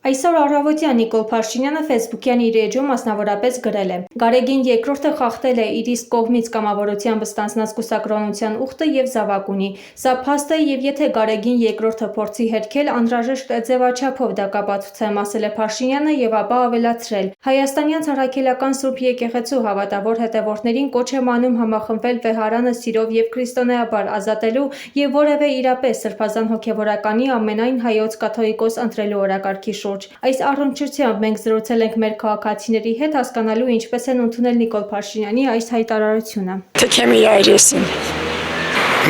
Այսօր առավոտյան Նիկոլ Փաշինյանը Facebook-յան իր էջում մասնավորապես գրել է. «Գարեգին երկրորդը խախտել է իր իսկ կողմից կամավորությամբ ստանձնած կուսակրոնության ուխտը և զավակ ունի։ Սա փաստ է և եթե Գարեգին երկրորդը փորձի հերքել, անհրաժեշտ է ձևաչափով դա կապացուցեմ», ասել է Փաշինյանը և ապա ավելացրել. «Հայաստանյան Ցարաքելական Սուրբ Եկեղեցու հավատավոր հետևորդներին կոչ եմ անում համախմբվել վեհարանը սիրով և քրիստոնեաբար ազատելու և որևէ իրապես սրբազան հոգևորականի ամենայն հայոց կաթողիկոս ընտրելու օրակարգի շուրջ։ Այս առնչությամբ մենք զրուցել ենք մեր քաղաքացիների հետ հասկանալու ինչպես են ընդունել Նիկոլ Փաշինյանի այս հայտարարությունը։ Թքեմ իր այրեսին։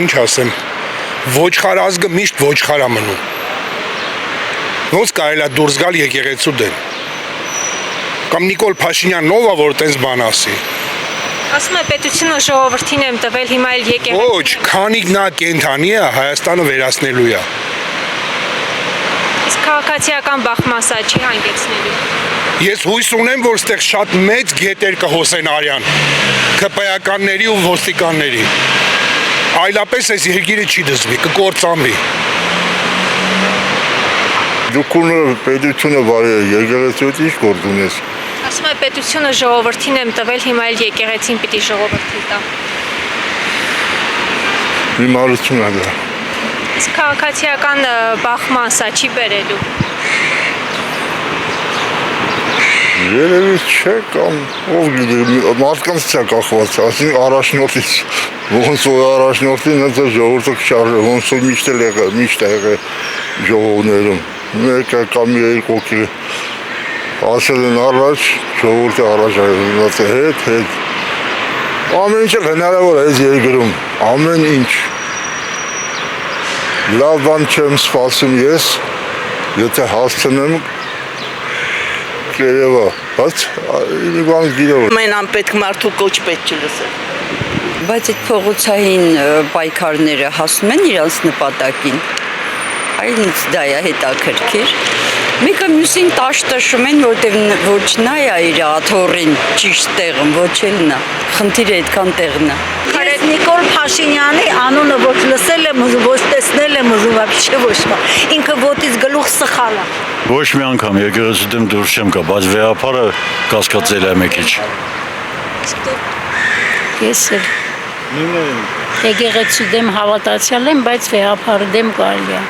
Ինչ ասեմ, ոչխար ազգը միշտ ոչխար է մնում։ Ոնց կարելի է դուրս գալ եկեղեցու դեմ։ Կամ Նիկոլ Փաշինյանն ով է որ տես բան ասի։ Ասում է պետությունը ժողովրդին եմ տվել, հիմա էլ եկեղեցին։ Ոչ, քանի նա կենթանի է, Հայաստանը վերացնելու է։ Իսկ քաղաքացիական բախմասա չի հանգեցնելու։ Ես հույս ունեմ, որ ստեղ շատ մեծ գետեր կհոսեն արյան, ՔՊ-ականների ու ոստիկանների։ Այլապես այս երկիրը չի դզվի, կկործանվի։ Դուք պետությունը բարի է, եկեղեցու ինչ գործ ունես։ Ասում է պետությունը ժողովրդին եմ տվել, հիմա էլ եկեղեցին պիտի ժողովրդին տա։ Հիմարություն է դա։ Իսկ քաղաքացիական բախմասա չի բերելու։ Երևի չէ կամ ով գիտի, մարդկանց չէ կախված, ասին առաջնորդից, ոնց որ առաջնորդին հենց ժողովուրդը կշարժի, ոնց որ միշտ եղել ժողովներում, մեկը կամ երկու կի ասել են առաջ, ժողովուրդը առաջ հետ, ամեն ինչ հնարավոր է այս երկրում, ամեն ինչ, լավ բան չեմ սպասում ես, եթե հասցնեմ, կերևա, բայց մի բան գիրով։ Մեն անպետք մարդու կոչ պետք չլսել։ Բայց այդ փողոցային պայքարները հասնում են իրանց նպատակին, այլ ինձ դա է հետաքրքիր։ Մեկը մյուսին տաշտաշում են, որտեղ ոչ նա է իր աթոռին ճիշտ տեղում, ոչ էլ նա, խնդիրը այդքան տեղն է։ Ես Նիկոլ Փաշինյանի անունը ոչ լսել եմ, ոչ տեսնել եմ, вообще ոչ մա, ինքը ոտից գլուխ սխալ է։ Ոչ մի անգամ եկեղեցու դեմ դուրս չեմ գա, բայց վեհապարը կասկածել է մի քիչ։ Ես եկեղեցու դեմ հավատացյալ եմ, բայց վեհապարը դեմ կարելի է։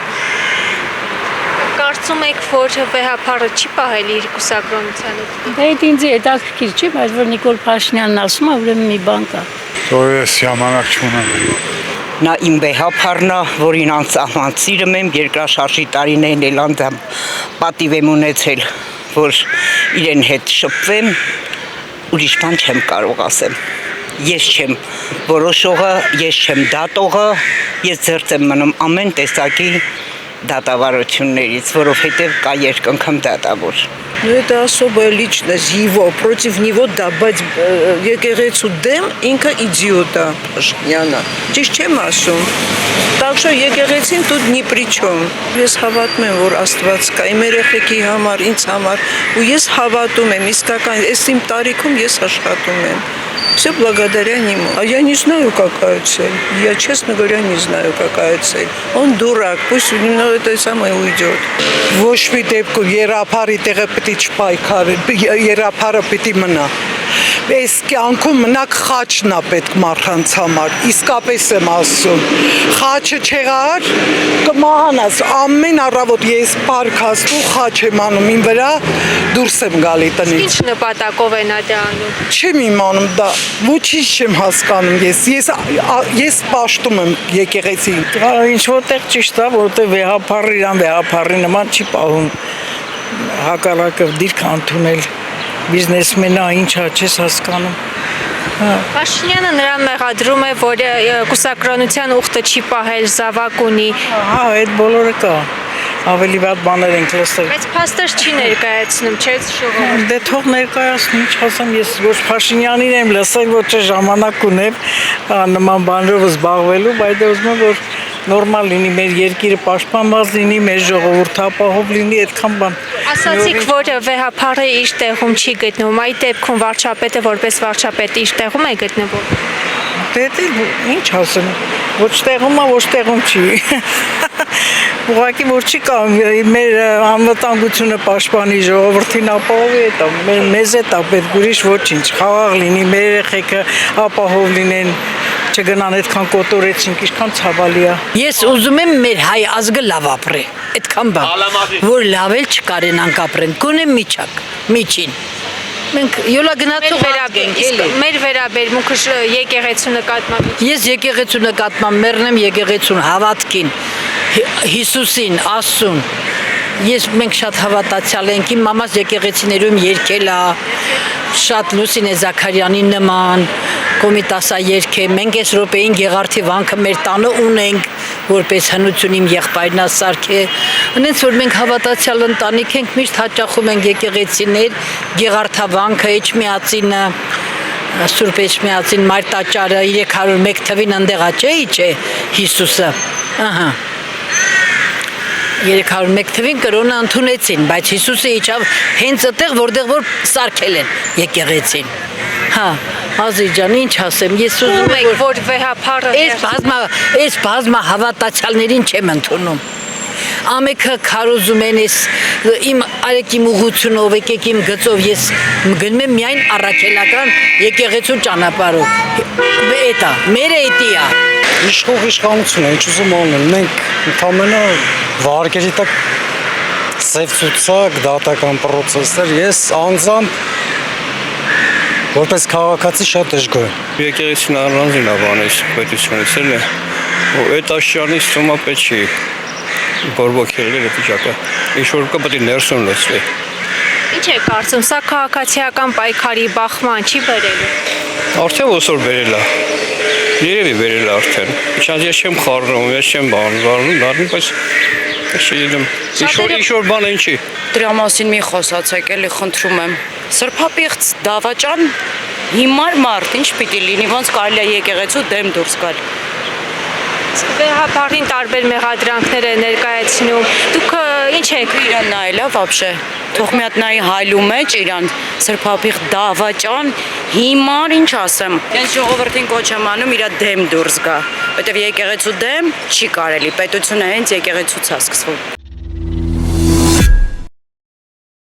Կարծում եք, որ վեհապարը չի պահել իր կուսակրոնության ուխտը։ Դա ինձ հետաքրքիր չի, բայց որ Նիկոլ Փաշինյանն ասում է, ուրեմն մի բան կա։ Որ ես ժամանակ չունեմ։ Նա իմ վեհապարն է, որին անծահման սիրում եմ, երկրաշարժի տարիներին էլ անձամ պատիվ եմ ունեցել, որ իրեն հետ շփվեմ, ուրիշ բան չեմ կարող ասեմ։ Ես չեմ որոշողը, ես չեմ դատողը, ես ձեռք եմ մնում ամեն տեսակի датаварություններից, որովհետև կա երկնքում դատավոր։ Ну это особая личность его, против него да, բայց եկեղեցու դեմ ինքը իդիոտ է Փաշինյանը։ Ճիշտ չեմ ասում։ Так что եկեղեցին тут ни при чем։ Ես հավատում եմ, որ Աստված կա իմ երեխեքի համար, ինձ համար, ու ես հավատում եմ, իսկական, այս իմ տարիքում ես աշխատում եմ։ Все благодаря нему. А я не знаю, какая цель. Я, честно говоря, не знаю, какая цель. Он дурак, пусть немного это самое уйдет. Ոչ մի դեպքում երափարի տեղը պիտի չպայքարի, երափարը պիտի մնա։ Այս կյանքում մնաք խաչն է պետք մարդկանց համար, իսկապես եմ ասում։ Խաչը չեղար, կմահանաս, ամեն առավոտ ես պարքասու խաչ եմ անում իմ վրա, դուրս եմ գալի տնից։ Ինչ նպատակով է նա դա անում։ Չեմ իմանում դա, ոչինչ չեմ հասկանում ես պաշտում եմ եկեղեցին։ Ինչ որտեղ ճիշտ է, որտեղ վեհապարը իրան վեհապարի նման չի պահում, հակառակը դիրք ընդունել, բիզնեսմենը ինչա չես հասկանում։ Փաշինյանը նրան մեղադրում է, որ կուսակրոնության ուխտը չի պահել, զավակ ունի։ Հա, այդ բոլորը կա։ Ավելի վատ բաներ ենք լսել։ Բայց փաստեր չի ներկայացնում, չէ՞ ժողովուրդ։ Դե թող ներկայացնի, ինչ ասեմ, ես ոչ Փաշինյանին եմ լսել, ոչ ժամանակ ունեմ նման բաներով զբաղվելու, բայց ուզում եմ որ նորմալ լինի մեր երկիրը պաշտպանված լինի, մեր ժողովուրդը ապահով լինի, այդքան բան։ Ասացիք, որ վեհապարը իր տեղում չի գտնվում, այդ դեպքում վարչապետը որպես վարչապետ իր տեղում է գտնվում։ Դե ինչ ասեմ, ոչ տեղում է, ոչ տեղում չի։ Ուղղակի որ չի կա մեր անվտանգությունը պաշտպանի ժողովրդին ապահովի է տա մեզ է տա պետք ուրիշ ոչինչ խաղաղ լինի մեր երեխեքը ապահով լինեն չգնան այդքան կոտորեցինք ինչքան ցավալի է Ես ուզում եմ մեր հայ ազգը լավ ապրի այդքան բան որ լավ էլ չկարենանք ապրեն գոնե միջին Մենք յոլա գնացող ենք էլի Մեր վերաբերմունքը եկեղեցու նկատմամբ Ես եկեղեցու նկատմամբ մեռնեմ եկեղեցուն հավատքին Հիսուսին Աստծուն Մենք շատ հավատացյալ ենք իմ մամաս եկեղեցիներում երգել է շատ Լուսինե Զաքարյանի նման Կոմիտասա երգ է մենք այս րոպեին Գեղարդի վանքը մեր տանը ունենք որպես հնություն իմ եղբայրն ասարք է այնց որ մենք հավատացյալ ընտանիք ենք միշտ հաճախում ենք եկեղեցիներ Գեղարդավանքը Էջմիածինը Սուրբ Էջմիածին Մայր տաճարը 301 թվին ընդեղա չէ Հիսուսը ահա 301 թվին կրոնը ընդունեցին բայց Հիսուսը իջավ հենց այդտեղ որտեղ որ սարքել են եկեղեցին հա Ազիջան ինչ ասեմ ես ուզում եմ որ վեհապարը Այս բազմա հավատացյալներին չեմ ընդունում Ամեքը քարոզում են իմ արեկիմ ուղությունով եկեք իմ գծով ես գնում եմ միայն առաքելական եկեղեցու ճանապարհով էտա մեր էտիա Իշխանություն է ինչ ուզում անեն մենք ընդհանրապես վարկերի տակ ծև ցուցակ դատական process-եր ես անձամբ որպես քաղաքացի շատ դժգոհ եմ Եկեղեցին առանձին է բանից պետությունից էլ է ու այդ աշճանից թվում է պետք չի բորբոքել է վիճակը ինչ որ կա պետք է ներսում լցվի Ինչ է կարծում սա քաղաքացիական պայքարի բախման չի բերելու Արդեն ոսոր բերել է երևի բերել է արդեն Իչանց ես չեմ խառնում ես չեմ բանում բայց չգիտեմ ինչ որ բան ինչի Դրա մասին մի խոսացեք էլի խնդրում եմ Սրբապիղծ դավաճան հիմար մարդ ինչ պիտի լինի ոնց կարելի է եկեղեցու դեմ դուրս գալ Վեհապարին տարբեր մեղադրանքներ է ներկայացնում Դուք ինչ եք իրան նայելա вообще Թող մի հատ նայի հայլու մեջ իրան սրբապիղծ դավաճան հիմար ինչ ասեմ Ես ժողովրդին կոչ եմ անում իրա դեմ դուրս գա Որտեվ եկեղեցու դեմ չի կարելի պետությունը հենց եկեղեցուց է սկսվում